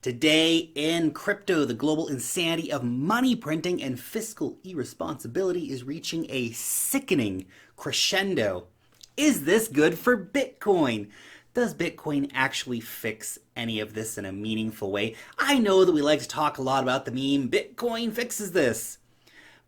Today in crypto, the global insanity of money printing and fiscal irresponsibility is reaching a sickening crescendo. Is this good for Bitcoin? Does Bitcoin actually fix any of this in a meaningful way? I know that we like to talk a lot about the meme, Bitcoin fixes this.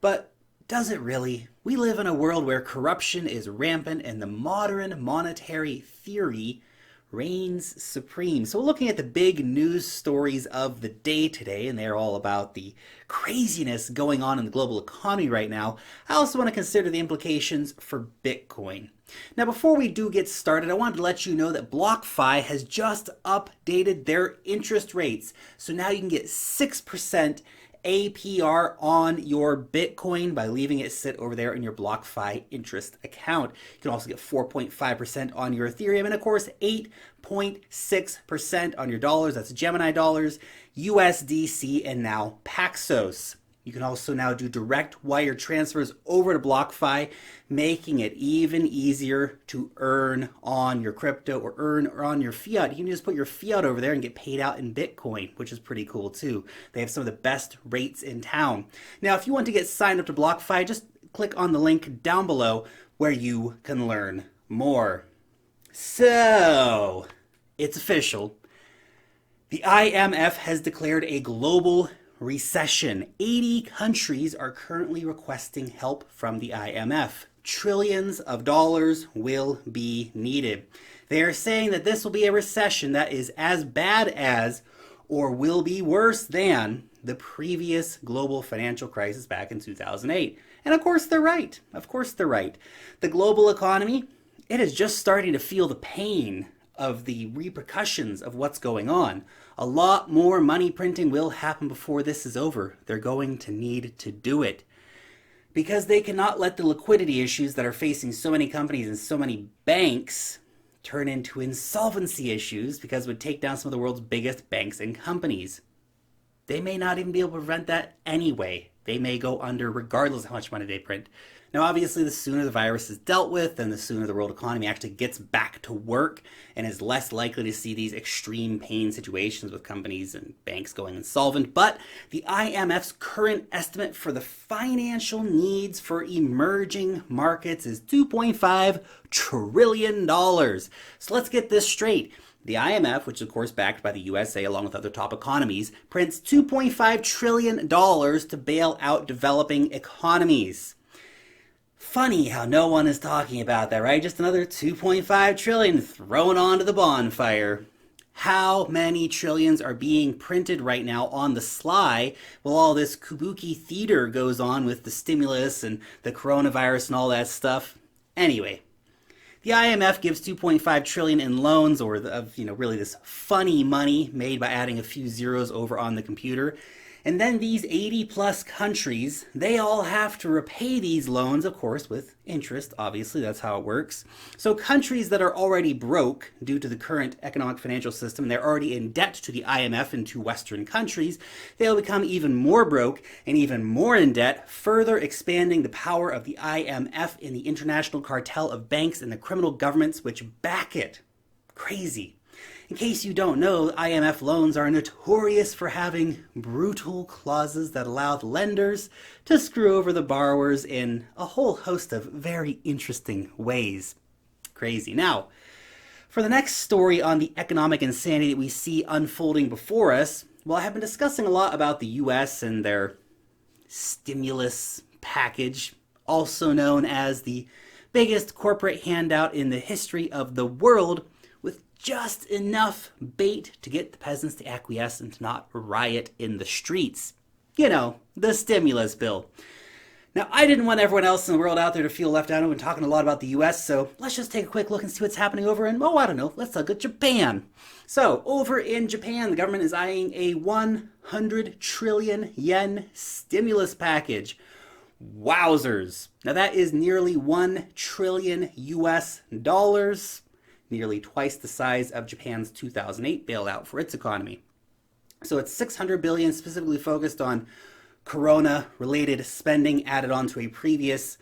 But does it really? We live in a world where corruption is rampant and the modern monetary theory reigns supreme. So, we're looking at the big news stories of the day today, and they're all about the craziness going on in the global economy right now. I also want to consider the implications for Bitcoin. Now, before we do get started, I wanted to let you know that BlockFi has just updated their interest rates. So now you can get 6% APR on your Bitcoin by leaving it sit over there in your BlockFi interest account. You can also get 4.5% on your Ethereum and, of course, 8.6% on your dollars. That's Gemini dollars, USDC, and now Paxos. You can also now do direct wire transfers over to BlockFi, making it even easier to earn on your crypto or earn on your fiat. You can just put your fiat over there and get paid out in Bitcoin, which is pretty cool too. They have some of the best rates in town. Now, if you want to get signed up to BlockFi, just click on the link down below where you can learn more. So, it's official. The IMF has declared a global recession. 80 countries are currently requesting help from the IMF. Trillions of dollars will be needed. They are saying that this will be a recession that is as bad as or will be worse than the previous global financial crisis back in 2008. And of course they're right. Of course they're right. The global economy, it is just starting to feel the pain of the repercussions of what's going on. A lot more money printing will happen before this is over. They're going to need to do it because they cannot let the liquidity issues that are facing so many companies and so many banks turn into insolvency issues, because it would take down some of the world's biggest banks and companies. They may not even be able to prevent that anyway. They may go under regardless of how much money they print. Now, obviously, the sooner the virus is dealt with, then the sooner the world economy actually gets back to work and is less likely to see these extreme pain situations with companies and banks going insolvent. But the IMF's current estimate for the financial needs for emerging markets is $2.5 trillion. So let's get this straight. The IMF, which is of course backed by the USA along with other top economies, prints $2.5 trillion to bail out developing economies. Funny how no one is talking about that, right? Just another 2.5 trillion thrown onto the bonfire. How many trillions are being printed right now on the sly while all this kabuki theater goes on with the stimulus and the coronavirus and all that stuff? Anyway, the IMF gives 2.5 trillion in loans, or really this funny money made by adding a few zeros over on the computer. And then these 80 plus countries, they all have to repay these loans, of course, with interest. Obviously, that's how it works. So countries that are already broke due to the current economic financial system, they're already in debt to the IMF and to Western countries, they'll become even more broke and even more in debt, further expanding the power of the IMF in the international cartel of banks and the criminal governments which back it. Crazy. In case you don't know, IMF loans are notorious for having brutal clauses that allow the lenders to screw over the borrowers in a whole host of very interesting ways. Crazy. Now, for the next story on the economic insanity that we see unfolding before us, well, I have been discussing a lot about the US and their stimulus package, also known as the biggest corporate handout in the history of the world, with just enough bait to get the peasants to acquiesce and to not riot in the streets. You know, the stimulus bill. Now, I didn't want everyone else in the world out there to feel left out. I've been talking a lot about the US, so let's just take a quick look and see what's happening over in, let's look at Japan. So, over in Japan, the government is eyeing a 100 trillion yen stimulus package. Wowzers. Now, that is nearly 1 trillion US dollars. Nearly twice the size of Japan's 2008 bailout for its economy. So it's 600 billion specifically focused on corona-related spending added on to a previous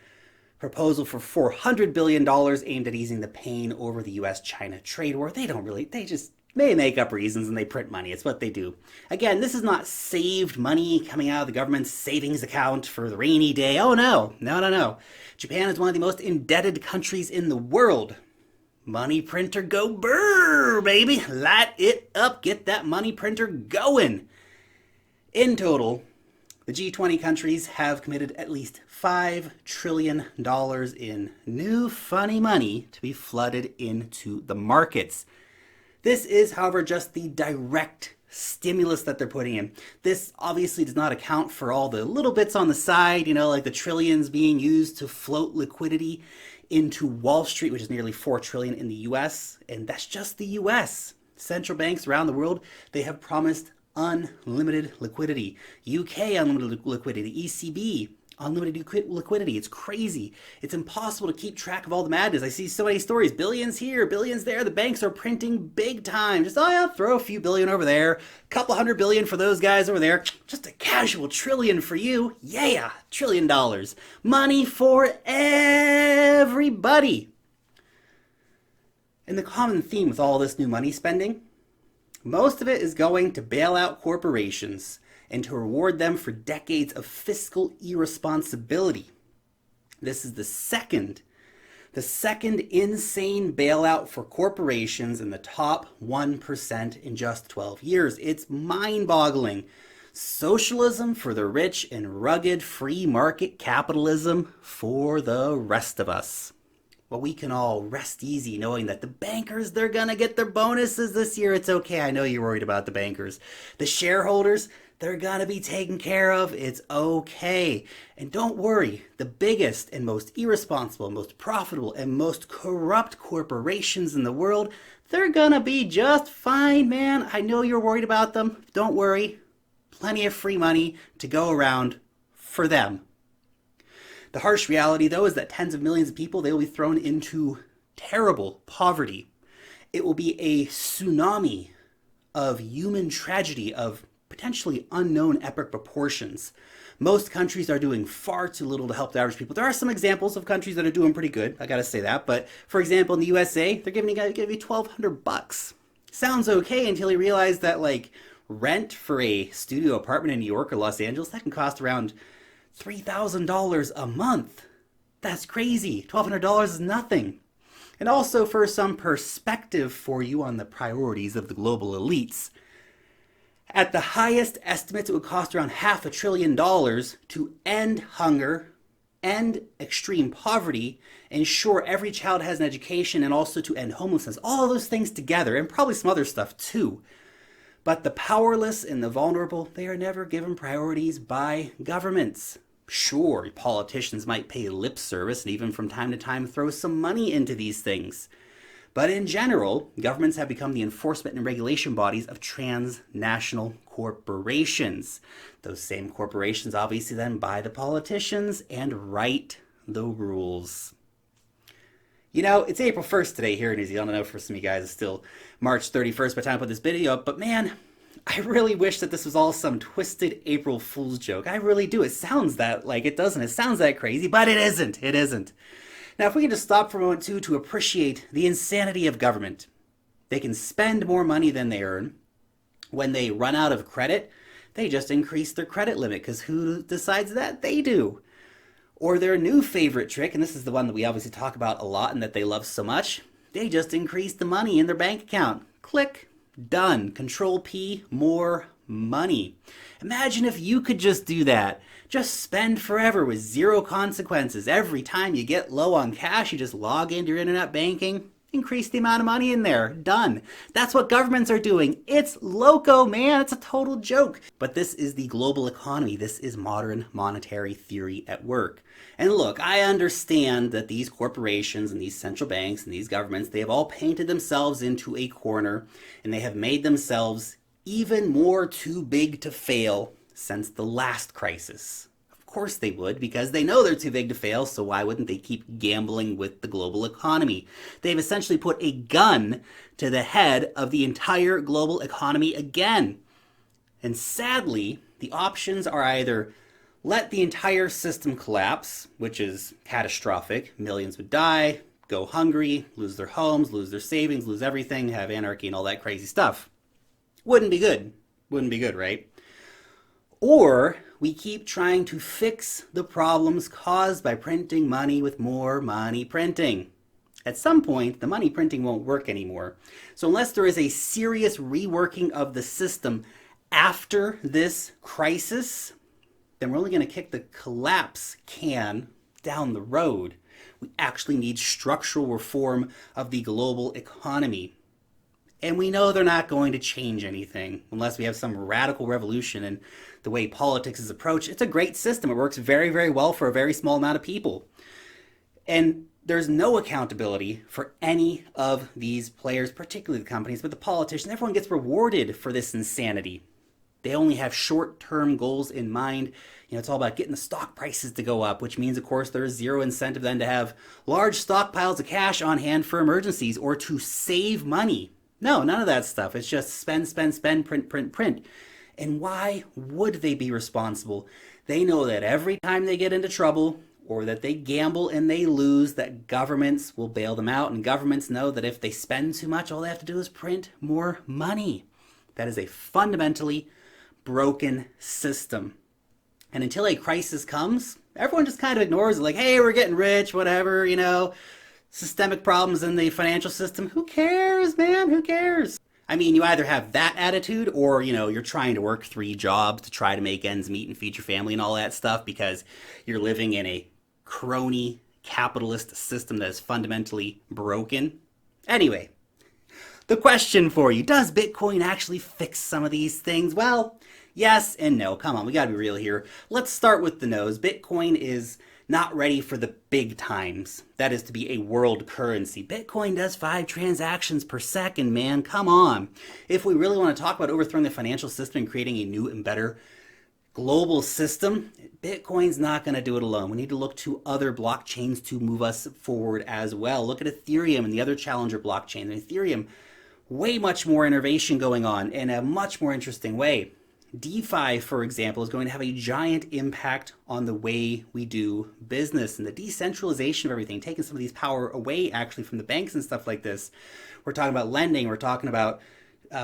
proposal for $400 billion aimed at easing the pain over the US-China trade war. They They make up reasons and they print money. It's what they do. Again, this is not saved money coming out of the government's savings account for the rainy day. Oh no, no, no, no. Japan is one of the most indebted countries in the world. Money printer go brrr, baby. Light it up. Get that money printer going. In total, the G20 countries have committed at least $5 trillion in new funny money to be flooded into the markets. This is, however, just the direct stimulus that they're putting in. This obviously does not account for all the little bits on the side, like the trillions being used to float liquidity into Wall Street, which is nearly $4 trillion in the US. And that's just the US. Central banks around the world, they have promised unlimited liquidity. UK, unlimited liquidity. ECB, unlimited liquidity. It's crazy. It's impossible to keep track of all the madness. I see so many stories. Billions here, billions there. The banks are printing big time. Just, throw a few billion over there. A couple $100 billion for those guys over there. Just a casual trillion for you. Yeah, $1 trillion. Money for everybody. And the common theme with all this new money spending, most of it is going to bail out corporations and to reward them for decades of fiscal irresponsibility. This is the second insane bailout for corporations in the top 1% in just 12 years. It's mind-boggling. Socialism for the rich and rugged free market capitalism for the rest of us. Well, we can all rest easy knowing that the bankers, they're gonna get their bonuses this year. It's okay. I know you're worried about the bankers. The shareholders, they're gonna be taken care of. It's okay. And don't worry, the biggest and most irresponsible, most profitable, and most corrupt corporations in the world, they're gonna be just fine, man. I know you're worried about them. Don't worry. Plenty of free money to go around for them. The harsh reality, though, is that tens of millions of people, they will be thrown into terrible poverty. It will be a tsunami of human tragedy of potentially unknown epic proportions. Most countries are doing far too little to help the average people. There are some examples of countries that are doing pretty good, I gotta say that. But for example, in the USA, they're giving you $1,200. Sounds okay until you realize that rent for a studio apartment in New York or Los Angeles, that can cost around $3,000 a month. That's crazy. $1,200 is nothing. And also for some perspective for you on the priorities of the global elites. At the highest estimates, it would cost around $500 billion to end hunger, end extreme poverty, ensure every child has an education, and also to end homelessness. All of those things together, and probably some other stuff too. But the powerless and the vulnerable, they are never given priorities by governments. Sure, politicians might pay lip service and even from time to time throw some money into these things. But in general, governments have become the enforcement and regulation bodies of transnational corporations. Those same corporations obviously then buy the politicians and write the rules. It's April 1st today here in New Zealand. I know for some of you guys it's still March 31st by the time I put this video up, but man, I really wish that this was all some twisted April Fool's joke. I really do. It sounds that like it doesn't. It sounds that crazy, but it isn't. It isn't. Now, if we can just stop for a moment too to appreciate the insanity of government. They can spend more money than they earn. When they run out of credit, they just increase their credit limit because who decides that? They do. Or their new favorite trick, and this is the one that we obviously talk about a lot and that they love so much, they just increase the money in their bank account. Click, done. Control P, more money. Imagine if you could just do that. Just spend forever with zero consequences. Every time you get low on cash, you just log into your internet banking, increase the amount of money in there. Done. That's what governments are doing. It's loco, man. It's a total joke. But this is the global economy. This is modern monetary theory at work. And look, I understand that these corporations and these central banks and these governments, they have all painted themselves into a corner and they have made themselves even more too big to fail since the last crisis. Of course they would, because they know they're too big to fail, so why wouldn't they keep gambling with the global economy? They've essentially put a gun to the head of the entire global economy again. And sadly, the options are either let the entire system collapse, which is catastrophic, millions would die, go hungry, lose their homes, lose their savings, lose everything, have anarchy and all that crazy stuff. Wouldn't be good. Wouldn't be good, right? Or we keep trying to fix the problems caused by printing money with more money printing. At some point, the money printing won't work anymore. So unless there is a serious reworking of the system after this crisis, then we're only going to kick the collapse can down the road. We actually need structural reform of the global economy. And we know they're not going to change anything unless we have some radical revolution in the way politics is approached. It's a great system. It works very, very well for a very small amount of people. And there's no accountability for any of these players, particularly the companies, but the politicians. Everyone gets rewarded for this insanity. They only have short-term goals in mind. It's all about getting the stock prices to go up, which means, of course, there is zero incentive then to have large stockpiles of cash on hand for emergencies or to save money. No, none of that stuff. It's just spend, spend, spend, print, print, print. And why would they be responsible? They know that every time they get into trouble or that they gamble and they lose, that governments will bail them out. And governments know that if they spend too much, all they have to do is print more money. That is a fundamentally broken system. And until a crisis comes, everyone just kind of ignores it, like, hey, we're getting rich, whatever, systemic problems in the financial system. Who cares, man? Who cares? I mean, you either have that attitude or, you're trying to work 3 jobs to try to make ends meet and feed your family and all that stuff because you're living in a crony capitalist system that is fundamentally broken. Anyway, the question for you, does Bitcoin actually fix some of these things? Well, yes and no. Come on, we gotta be real here. Let's start with the no's. Bitcoin is not ready for the big times. That is to be a world currency. Bitcoin does 5 transactions per second, man. Come on. If we really want to talk about overthrowing the financial system and creating a new and better global system, Bitcoin's not going to do it alone. We need to look to other blockchains to move us forward as well. Look at Ethereum and the other challenger blockchains. In Ethereum, way much more innovation going on in a much more interesting way. DeFi, for example, is going to have a giant impact on the way we do business and the decentralization of everything, taking some of these power away actually from the banks and stuff like this. We're talking about lending, we're talking about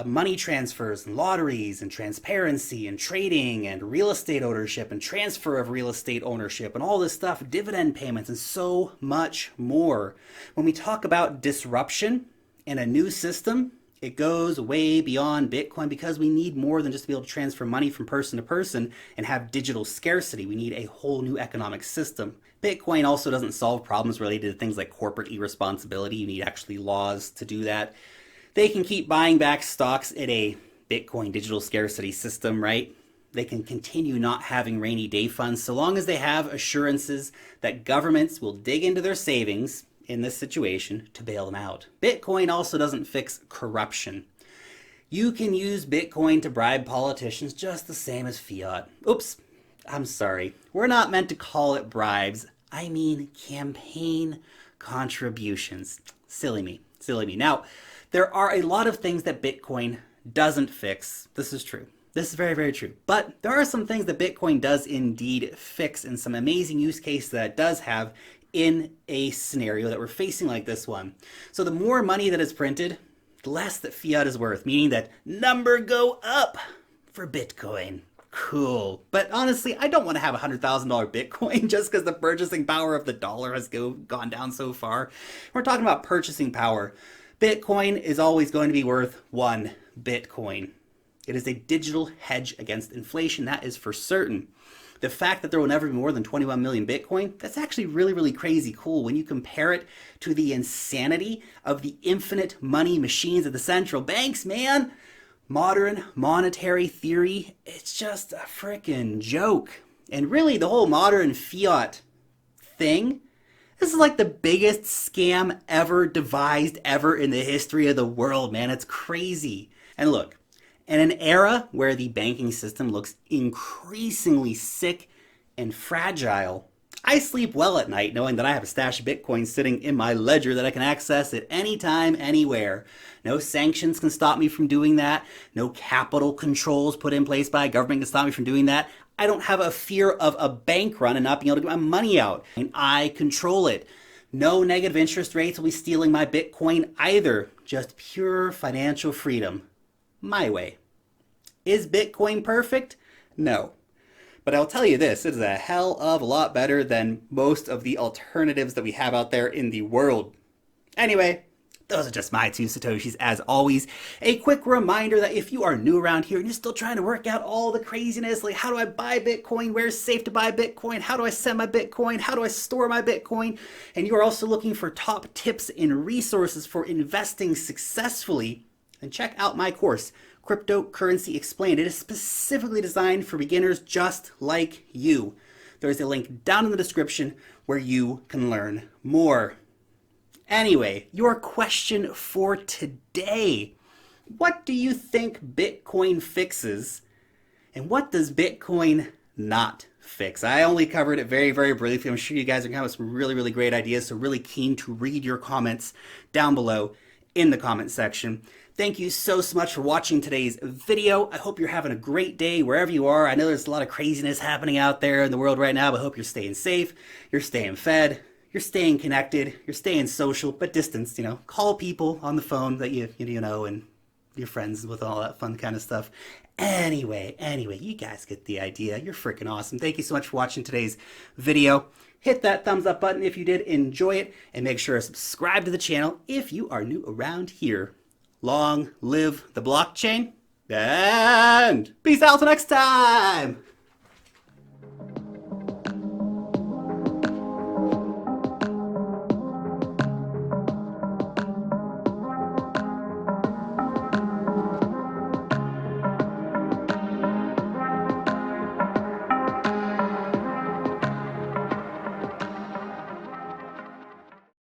money transfers and lotteries and transparency and trading and real estate ownership and transfer of real estate ownership and all this stuff, dividend payments and so much more. When we talk about disruption and a new system, it goes way beyond Bitcoin because we need more than just to be able to transfer money from person to person and have digital scarcity. We need a whole new economic system. Bitcoin also doesn't solve problems related to things like corporate irresponsibility. You need actually laws to do that. They can keep buying back stocks in a Bitcoin digital scarcity system, right? They can continue not having rainy day funds so long as they have assurances that governments will dig into their savings in this situation to bail them out. Bitcoin also doesn't fix corruption. You can use Bitcoin to bribe politicians just the same as fiat. Oops, I'm sorry. We're not meant to call it bribes. I mean campaign contributions. Silly me, silly me. Now, there are a lot of things that Bitcoin doesn't fix. This is true. This is very, very true. But there are some things that Bitcoin does indeed fix and some amazing use cases that it does have in a scenario that we're facing like this one. So the more money that is printed, the less that fiat is worth, meaning that number go up for Bitcoin. Cool. But honestly, I don't want to have $100,000 Bitcoin just because the purchasing power of the dollar has gone down so far. We're talking about purchasing power. Bitcoin is always going to be worth 1 Bitcoin. It is a digital hedge against inflation, that is for certain. The fact that there will never be more than 21 million Bitcoin, that's actually really, really crazy cool when you compare it to the insanity of the infinite money machines of the central banks, man. Modern monetary theory, it's just a freaking joke. And really, the whole modern fiat thing, this is like the biggest scam ever devised ever in the history of the world, man. It's crazy. And look, in an era where the banking system looks increasingly sick and fragile, I sleep well at night knowing that I have a stash of Bitcoin sitting in my ledger that I can access at any time, anywhere. No sanctions can stop me from doing that. No capital controls put in place by a government can stop me from doing that. I don't have a fear of a bank run and not being able to get my money out. And I control it. No negative interest rates will be stealing my Bitcoin either. Just pure financial freedom. My way. Is Bitcoin perfect? No. But I'll tell you this, it is a hell of a lot better than most of the alternatives that we have out there in the world. Anyway, those are just my 2 Satoshis as always. A quick reminder that if you are new around here and you're still trying to work out all the craziness, like how do I buy Bitcoin, where's safe to buy Bitcoin, how do I send my Bitcoin, how do I store my Bitcoin, and you're also looking for top tips and resources for investing successfully, then check out my course, Cryptocurrency Explained. It is specifically designed for beginners just like you. There is a link down in the description where you can learn more. Anyway, your question for today. What do you think Bitcoin fixes? And what does Bitcoin not fix? I only covered it very, very briefly. I'm sure you guys are going to have some really, really great ideas. So really keen to read your comments down below in the comment section. Thank you so much for watching today's video. I hope you're having a great day wherever you are. I know there's a lot of craziness happening out there in the world right now, but I hope you're staying safe, you're staying fed, you're staying connected, you're staying social, but distanced, Call people on the phone that you know, and your friends with all that fun kind of stuff. Anyway, you guys get the idea. You're freaking awesome. Thank you so much for watching today's video. Hit that thumbs up button if you did enjoy it, and make sure to subscribe to the channel if you are new around here. Long live the blockchain, and peace out till next time!